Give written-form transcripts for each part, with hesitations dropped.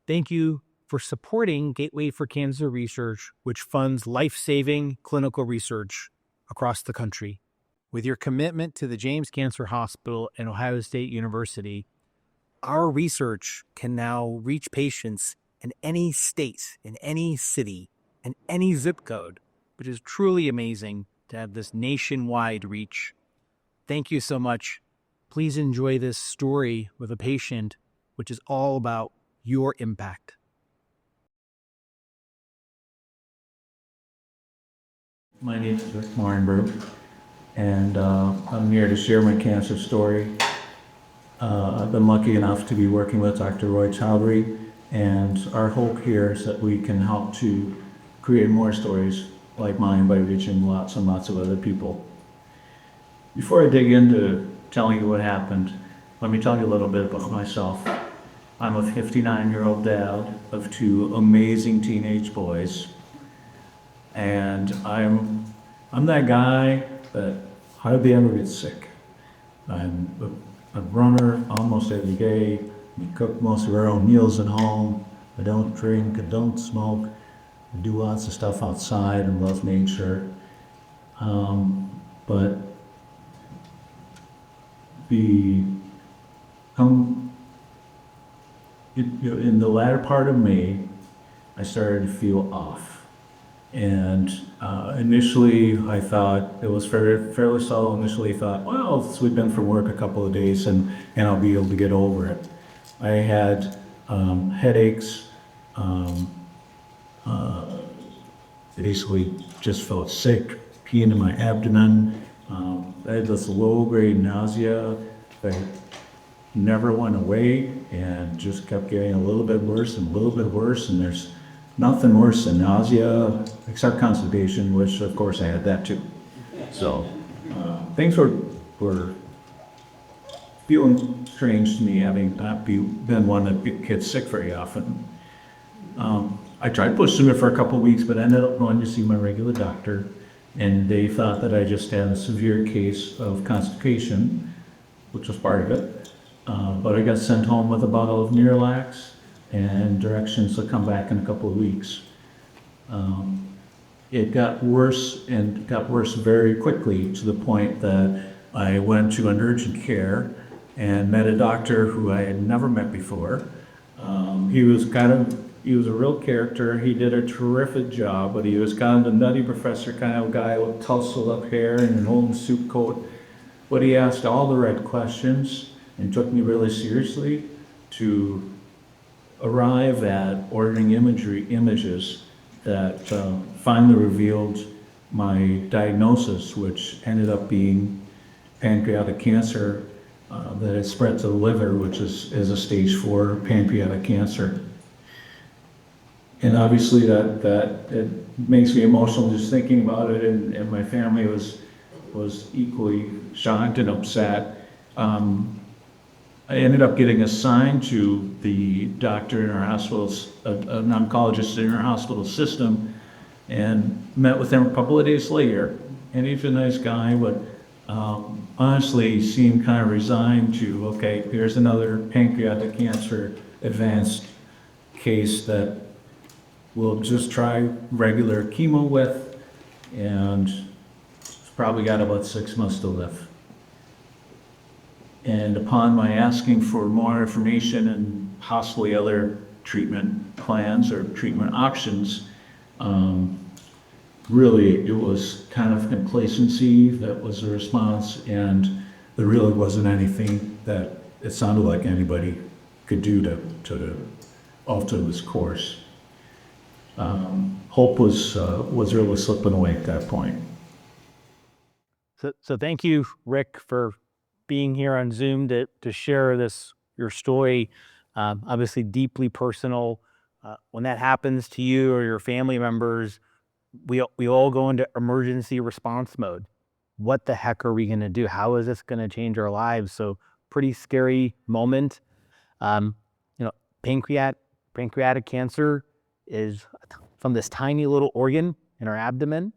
Thank you for supporting Gateway for Cancer Research, which funds life-saving clinical research across the country. With your commitment to the James Cancer Hospital and Ohio State University, our research can now reach patients in any state, in any city, in any zip code, which is truly amazing to have this nationwide reach. Thank you so much. Please enjoy this story with a patient, which is all about your impact. My name is Rick Marnberg, and I'm here to share my cancer story. I've been lucky enough to be working with Dr. Roy Chowdhury, and our hope here is that we can help to create more stories like mine by reaching lots and lots of other people. Before I dig into telling you what happened, let me tell you a little bit about myself. I'm a 59-year-old dad of two amazing teenage boys, and I'm that guy that hardly ever gets sick. I'm a runner almost every day. We cook most of our own meals at home. I don't drink, I don't smoke. I do lots of stuff outside and love nature. But in the latter part of May, I started to feel off. And initially, I thought it was fairly subtle. Initially, I thought, well, I'll sleep in from work a couple of days and I'll be able to get over it. I had headaches, basically just felt sick, peeing in my abdomen. I had this low-grade nausea that never went away and just kept getting a little bit worse and a little bit worse, and there's nothing worse than nausea, except constipation, which of course I had that too. So things were feeling strange to me, having not been one that gets sick very often. I tried pushing it for a couple of weeks, but ended up going to see my regular doctor, and they thought that I just had a severe case of constipation, which was part of it. But I got sent home with a bottle of Miralax and directions to come back in a couple of weeks. It got worse and got worse very quickly, to the point that I went to an urgent care and met a doctor who I had never met before. He was a real character. He did a terrific job, but he was kind of the nutty professor kind of guy with tousled up hair and an old suit coat. But he asked all the right questions and took me really seriously to arrive at ordering images that finally revealed my diagnosis, which ended up being pancreatic cancer that had spread to the liver, which is a stage 4 pancreatic cancer. And obviously that it makes me emotional just thinking about it, and my family was equally shocked and upset. I ended up getting assigned to the doctor in our hospital, an oncologist in our hospital system, and met with him a couple of days later. And he's a nice guy, but honestly seemed kind of resigned to, okay, here's another pancreatic cancer advanced case that we'll just try regular chemo with, and it's probably got about 6 months to live. And upon my asking for more information and possibly other treatment plans or treatment options, really it was kind of complacency that was the response, and there really wasn't anything that it sounded like anybody could do to alter this course. Hope was really slipping away at that point. So thank you, Rick, for being here on Zoom to share your story. Obviously deeply personal. When that happens to you or your family members, we all go into emergency response mode. What the heck are we going to do? How is this going to change our lives? So pretty scary moment. Pancreatic cancer is from this tiny little organ in our abdomen,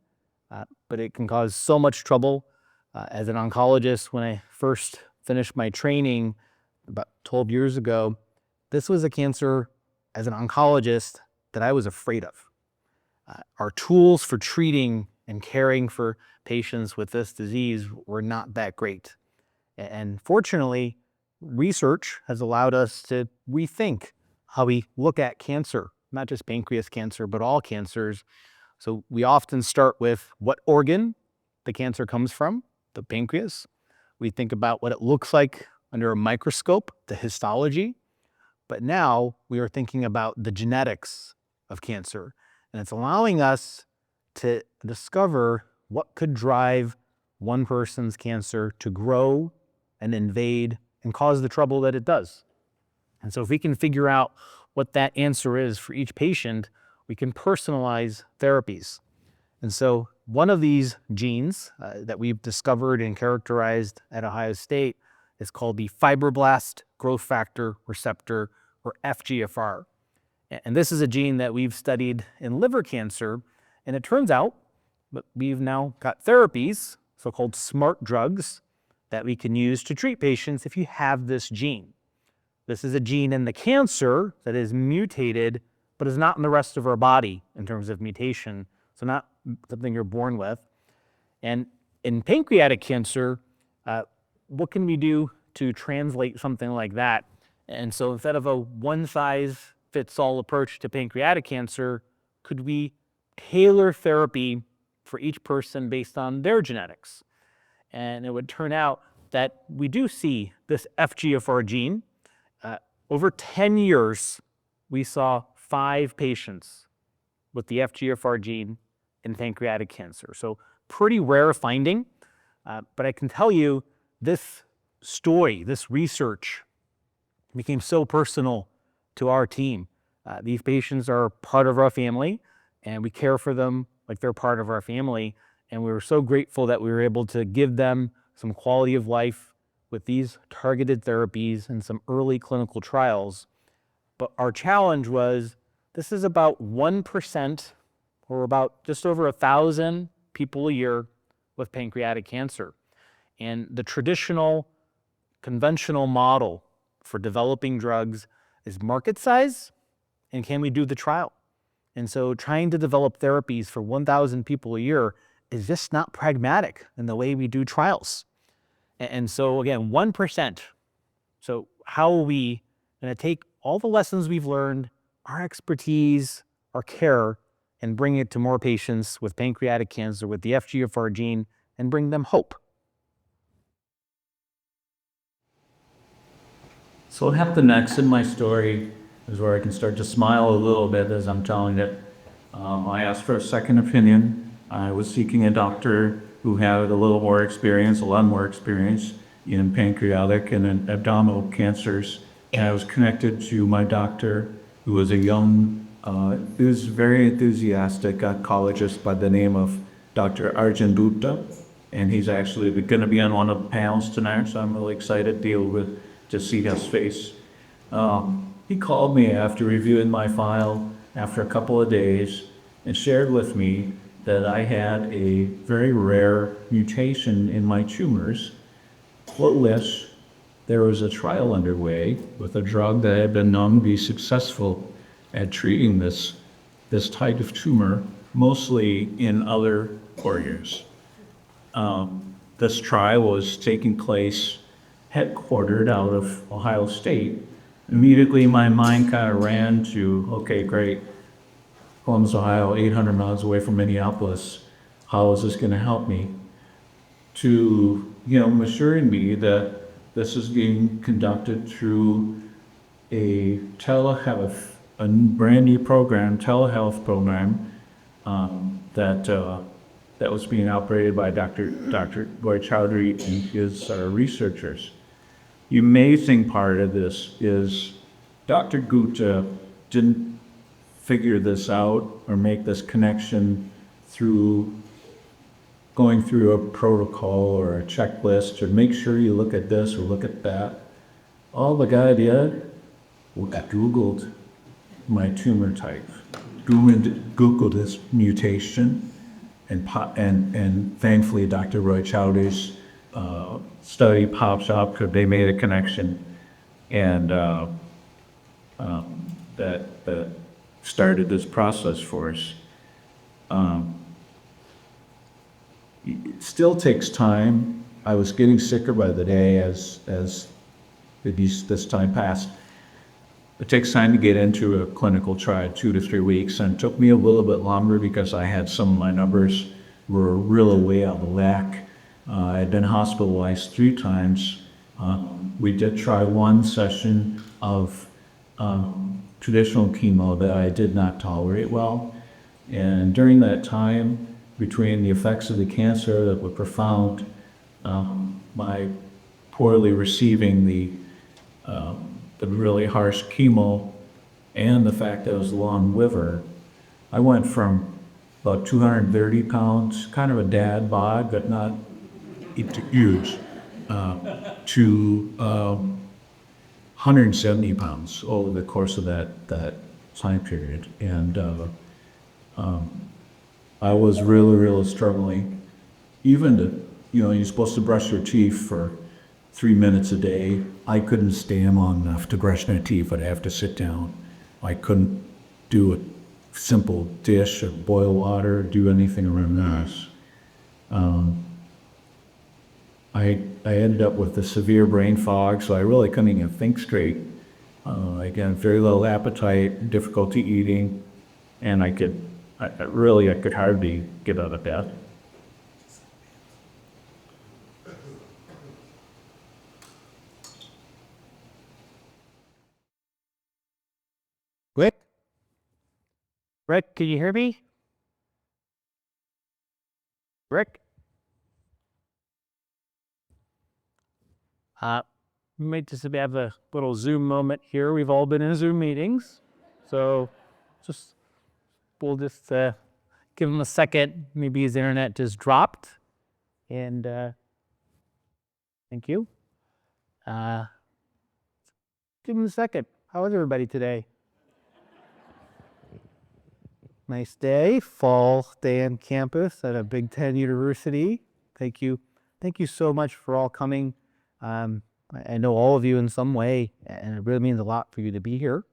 but it can cause so much trouble. As an oncologist, when I first finished my training about 12 years ago, this was a cancer as an oncologist that I was afraid of. Our tools for treating and caring for patients with this disease were not that great. And fortunately, research has allowed us to rethink how we look at cancer, not just pancreas cancer, but all cancers. So we often start with what organ the cancer comes from, the pancreas. We think about what it looks like under a microscope, the histology. But now we are thinking about the genetics of cancer. And it's allowing us to discover what could drive one person's cancer to grow and invade and cause the trouble that it does. And so if we can figure out what that answer is for each patient, we can personalize therapies. And so one of these genes that we've discovered and characterized at Ohio State is called the fibroblast growth factor receptor, or FGFR. And this is a gene that we've studied in liver cancer. And it turns out that we've now got therapies, so-called smart drugs, that we can use to treat patients if you have this gene. This is a gene in the cancer that is mutated, but is not in the rest of our body in terms of mutation. So not something you're born with. And in pancreatic cancer, what can we do to translate something like that? And so instead of a one-size-fits-all approach to pancreatic cancer, could we tailor therapy for each person based on their genetics? And it would turn out that we do see this FGFR gene. Over 10 years, we saw 5 patients with the FGFR gene in pancreatic cancer. So pretty rare finding, but I can tell you this story, this research became so personal to our team. These patients are part of our family, and we care for them like they're part of our family. And we were so grateful that we were able to give them some quality of life with these targeted therapies and some early clinical trials. But our challenge was, this is about 1%, or about just over 1,000 people a year with pancreatic cancer. And the traditional, conventional model for developing drugs is market size, and can we do the trial? And so trying to develop therapies for 1,000 people a year is just not pragmatic in the way we do trials. And so again, 1%. So how are we going to take all the lessons we've learned, our expertise, our care, and bring it to more patients with pancreatic cancer with the FGFR gene and bring them hope? So what happened next in my story is where I can start to smile a little bit as I'm telling it. I asked for a second opinion. I was seeking a doctor who had a little more experience, a lot more experience in pancreatic and in abdominal cancers. And I was connected to my doctor, who was a young, who was very enthusiastic oncologist by the name of Dr. Arjun Gupta. And he's actually going to be on one of the panels tonight, so I'm really excited to see his face. He called me after reviewing my file after a couple of days and shared with me that I had a very rare mutation in my tumors, for which there was a trial underway with a drug that had been known to be successful at treating this type of tumor, mostly in other organs. This trial was taking place headquartered out of Ohio State. Immediately my mind kind of ran to, okay, great, Columbus, Ohio, 800 miles away from Minneapolis. How is this going to help me? To, assuring me that this is being conducted through a telehealth, a brand new program, telehealth program, that was being operated by Dr. Roy Chowdhury and his researchers. The amazing part of this is Dr. Gupta didn't figure this out or make this connection through going through a protocol or a checklist or make sure you look at this or look at that. All the guy did was Googled my tumor type, Googled this mutation, and thankfully Dr. Roy Chowdhury's study pops up because they made a connection, and that started this process for us. It still takes time. I was getting sicker by the day as this time passed. It takes time to get into a clinical trial, 2 to 3 weeks, and it took me a little bit longer because I had some of my numbers were really way out of whack. I had been hospitalized 3 times. We did try one session of traditional chemo that I did not tolerate well. And during that time, between the effects of the cancer that were profound, my poorly receiving the really harsh chemo, and the fact that I was long liver, I went from about 230 pounds, kind of a dad bod, but not huge, to 170 pounds over the course of that time period. And I was really struggling. Even to, you're supposed to brush your teeth for 3 minutes a day. I couldn't stand long enough to brush my teeth. I'd have to sit down. I couldn't do a simple dish or boil water, do anything around this. I ended up with a severe brain fog, so I really couldn't even think straight. Again, very little appetite, difficulty eating, and I could hardly get out of bed. Rick, can you hear me? Rick? We might just have a little Zoom moment here. We've all been in Zoom meetings. So we'll just give him a second. Maybe his internet just dropped. And thank you. Give him a second. How is everybody today? Nice day, fall day on campus at a Big Ten university. Thank you. Thank you so much for all coming. I know all of you in some way, and it really means a lot for you to be here.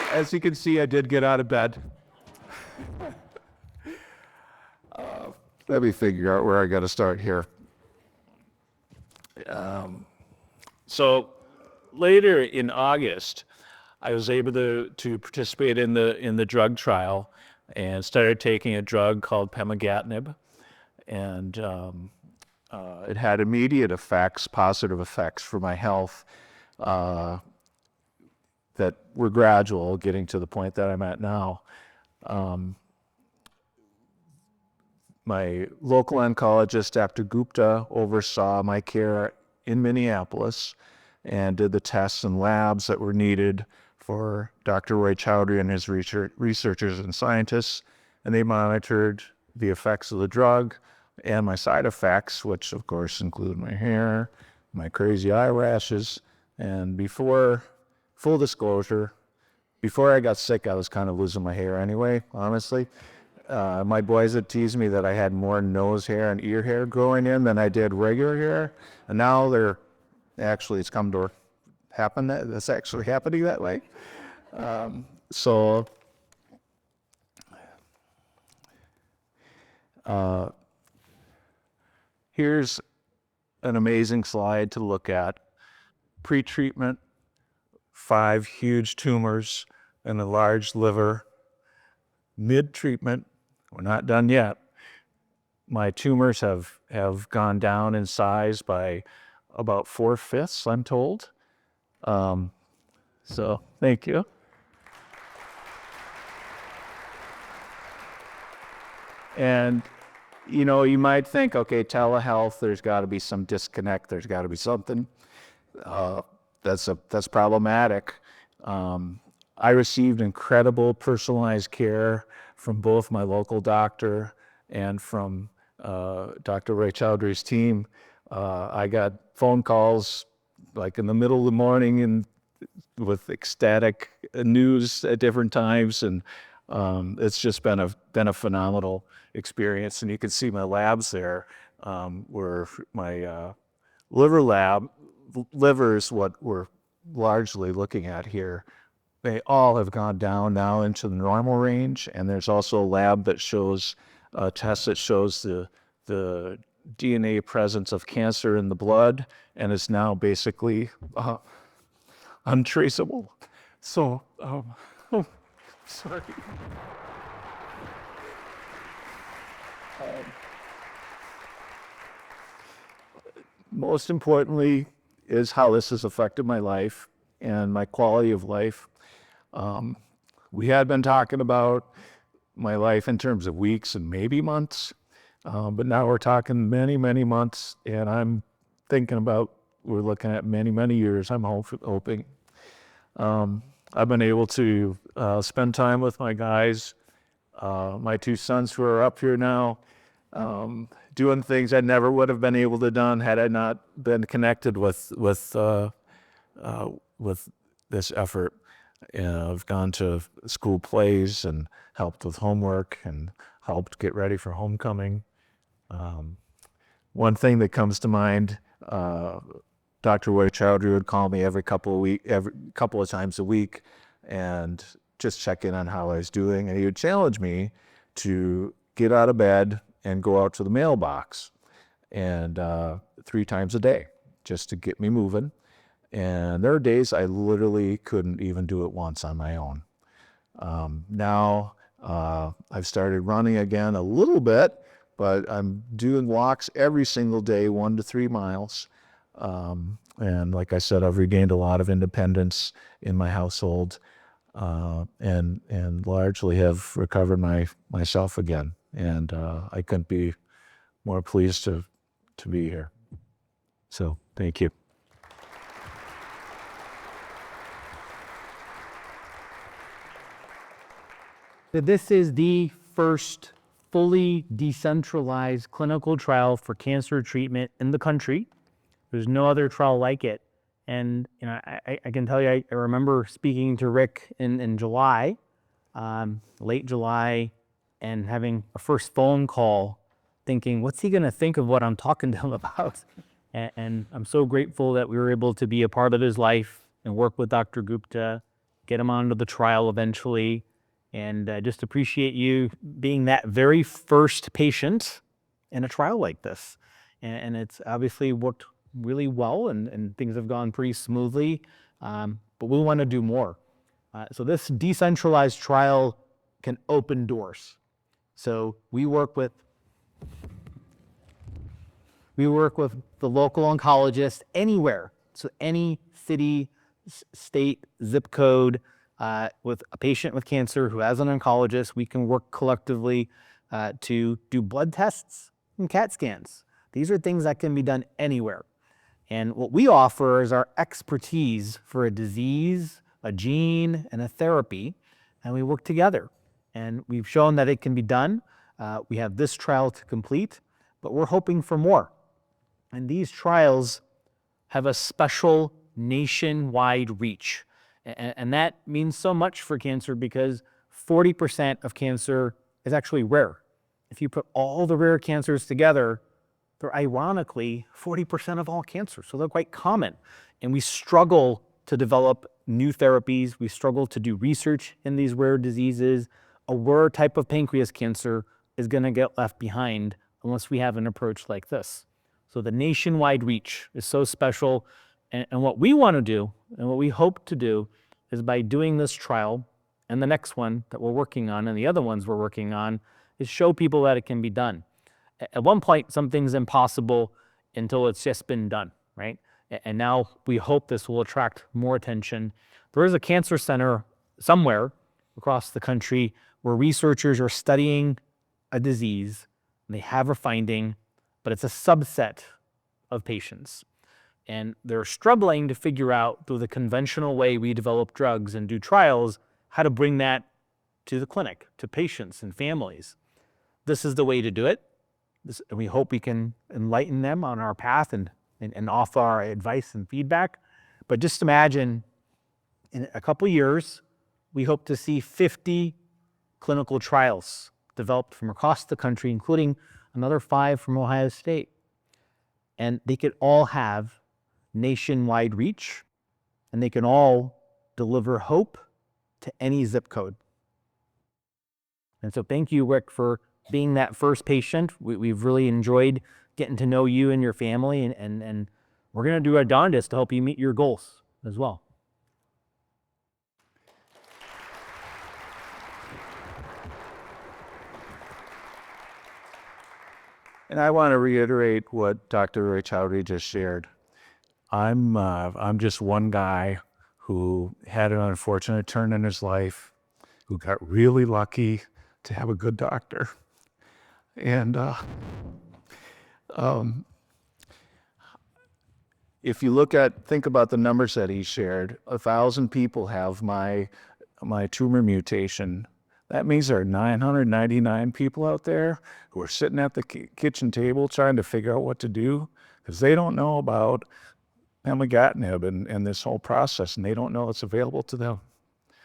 As you can see, I did get out of bed. Let me figure out where I got to start here. So later in August, I was able to participate in the drug trial and started taking a drug called pemigatinib, and it had immediate effects, positive effects for my health. That were gradual, getting to the point that I'm at now. My local oncologist, Dr. Gupta, oversaw my care in Minneapolis and did the tests and labs that were needed for Dr. Roy Chowdhury and his researchers and scientists, and they monitored the effects of the drug and my side effects, which of course include my hair, my crazy eye rashes, and full disclosure, before I got sick, I was kind of losing my hair anyway, honestly. My boys would tease me that I had more nose hair and ear hair growing in than I did regular hair. And now it's come to happen, that's actually happening that way. Here's an amazing slide to look at. Pre-treatment, 5 huge tumors and a large liver. Mid-treatment, we're not done yet. My tumors have gone down in size by about 4/5, I'm told. So thank you. And, you know, you might think, okay, telehealth, there's got to be some disconnect, there's got to be something. That's problematic. I received incredible personalized care from both my local doctor and from Dr. Ray Chowdhury's team. I got phone calls like in the middle of the morning and with ecstatic news at different times, and it's just been a phenomenal experience. And you can see my labs there, where my liver is what we're largely looking at here. They all have gone down now into the normal range, and there's also a lab that shows a test that shows the DNA presence of cancer in the blood, and is now basically untraceable. So, oh, sorry. Most importantly is how this has affected my life and my quality of life. We had been talking about my life in terms of weeks and maybe months, but now we're talking many, many months, and I'm thinking about, we're looking at many, many years, I'm hoping. I've been able to spend time with my guys, my two sons who are up here now, doing things I never would have been able to done had I not been connected with this effort. I've gone to school plays and helped with homework and helped get ready for homecoming. One thing that comes to mind, Dr. Roy Chowdhury would call me every couple of times a week and just check in on how I was doing, and he would challenge me to get out of bed and go out to the mailbox, and 3 times a day, just to get me moving. And there are days I literally couldn't even do it once on my own. Now I've started running again a little bit, but I'm doing walks every single day, 1 to 3 miles. And like I said, I've regained a lot of independence in my household, and largely have recovered myself again. And I couldn't be more pleased to be here. So thank you. So this is the first fully decentralized clinical trial for cancer treatment in the country. There's no other trial like it. And you know, I can tell you, I remember speaking to Rick in July, late July, and having a first phone call thinking, what's he going to think of what I'm talking to him about? And I'm so grateful that we were able to be a part of his life and work with Dr. Gupta, get him onto the trial eventually. And I just appreciate you being that very first patient in a trial like this. And it's obviously worked really well, and things have gone pretty smoothly, but we want to do more. So this decentralized trial can open doors. So we work with the local oncologist anywhere. So any city, state, zip code, with a patient with cancer who has an oncologist, we can work collectively to do blood tests and CAT scans. These are things that can be done anywhere. And what we offer is our expertise for a disease, a gene, and a therapy, and we work together. And we've shown that it can be done. We have this trial to complete, but we're hoping for more. And these trials have a special nationwide reach. And that means so much for cancer because 40% of cancer is actually rare. If you put all the rare cancers together, they're ironically 40% of all cancer. So they're quite common. And we struggle to develop new therapies. We struggle to do research in these rare diseases. A rare type of pancreas cancer is going to get left behind unless we have an approach like this. So the nationwide reach is so special. And what we want to do, and what we hope to do, is by doing this trial and the next one that we're working on and the other ones we're working on, is show people that it can be done. At one point, something's impossible until it's just been done, right? And now we hope this will attract more attention. There is a cancer center somewhere across the country where researchers are studying a disease, and they have a finding, but it's a subset of patients. And they're struggling to figure out, through the conventional way we develop drugs and do trials, how to bring that to the clinic, to patients and families. This is the way to do it. And we hope we can enlighten them on our path and offer our advice and feedback. But just imagine, in a couple years, we hope to see 50 clinical trials developed from across the country, including another 5 from Ohio State. And they could all have nationwide reach, and they can all deliver hope to any zip code. And so thank you, Rick, for being that first patient. We've really enjoyed getting to know you and your family, and we're going to do our darndest to help you meet your goals as well. And I want to reiterate what Dr. Roy Chowdhury just shared. I'm just one guy who had an unfortunate turn in his life, who got really lucky to have a good doctor. And if you think about the numbers that he shared, 1,000 people have my tumor mutation. That means there are 999 people out there who are sitting at the kitchen table trying to figure out what to do because they don't know about pemigatinib and this whole process, and they don't know it's available to them.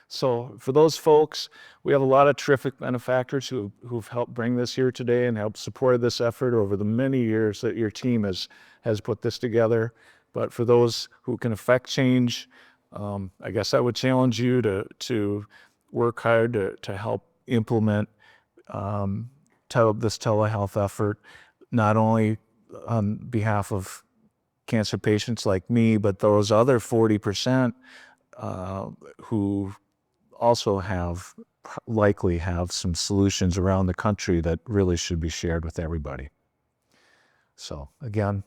So for those folks, we have a lot of terrific benefactors who've helped bring this here today and helped support this effort over the many years that your team has put this together. But for those who can affect change, I guess I would challenge you to work hard to help implement this telehealth effort, not only on behalf of cancer patients like me, but those other 40% who also likely have some solutions around the country that really should be shared with everybody. So again,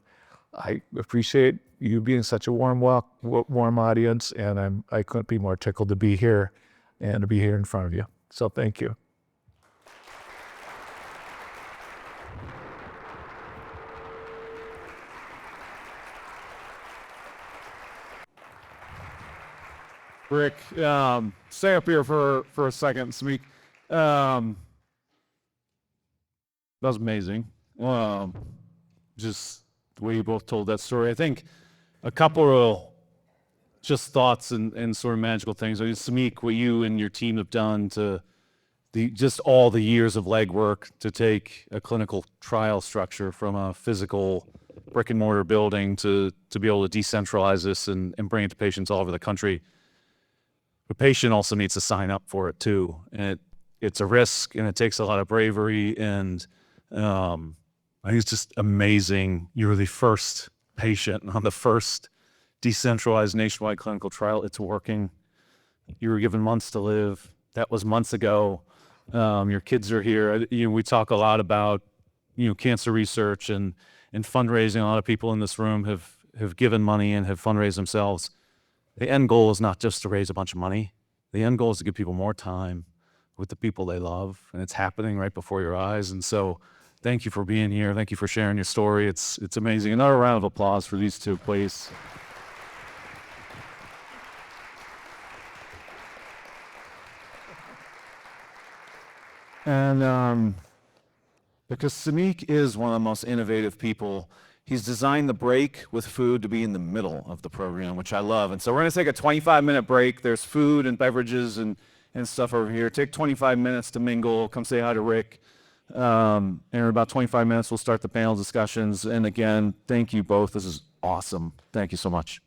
I appreciate you being such a warm audience, and I couldn't be more tickled to be here and to be here in front of you. So thank you. Rick, stay up here for a second, Samik. That was amazing. Just the way you both told that story. I think a couple of just thoughts and sort of magical things. I mean, Samik, what you and your team have done to just all the years of legwork to take a clinical trial structure from a physical brick and mortar building to be able to decentralize this and bring it to patients all over the country. The patient also needs to sign up for it too, and it's a risk, and it takes a lot of bravery. And I think it's just amazing. You were the first patient on the first decentralized nationwide clinical trial. It's working. You were given months to live. That was months ago. Your kids are here. We talk a lot about cancer research and fundraising. A lot of people in this room have given money and have fundraised themselves. The end goal is not just to raise a bunch of money. The end goal is to give people more time with the people they love, and it's happening right before your eyes. And so thank you for being here. Thank you for sharing your story. It's amazing. Another round of applause for these two, please. And because Samik is one of the most innovative people, he's designed the break with food to be in the middle of the program, which I love. And so we're going to take a 25-minute break. There's food and beverages and stuff over here. Take 25 minutes to mingle. Come say hi to Rick. And in about 25 minutes, we'll start the panel discussions. And again, thank you both. This is awesome. Thank you so much.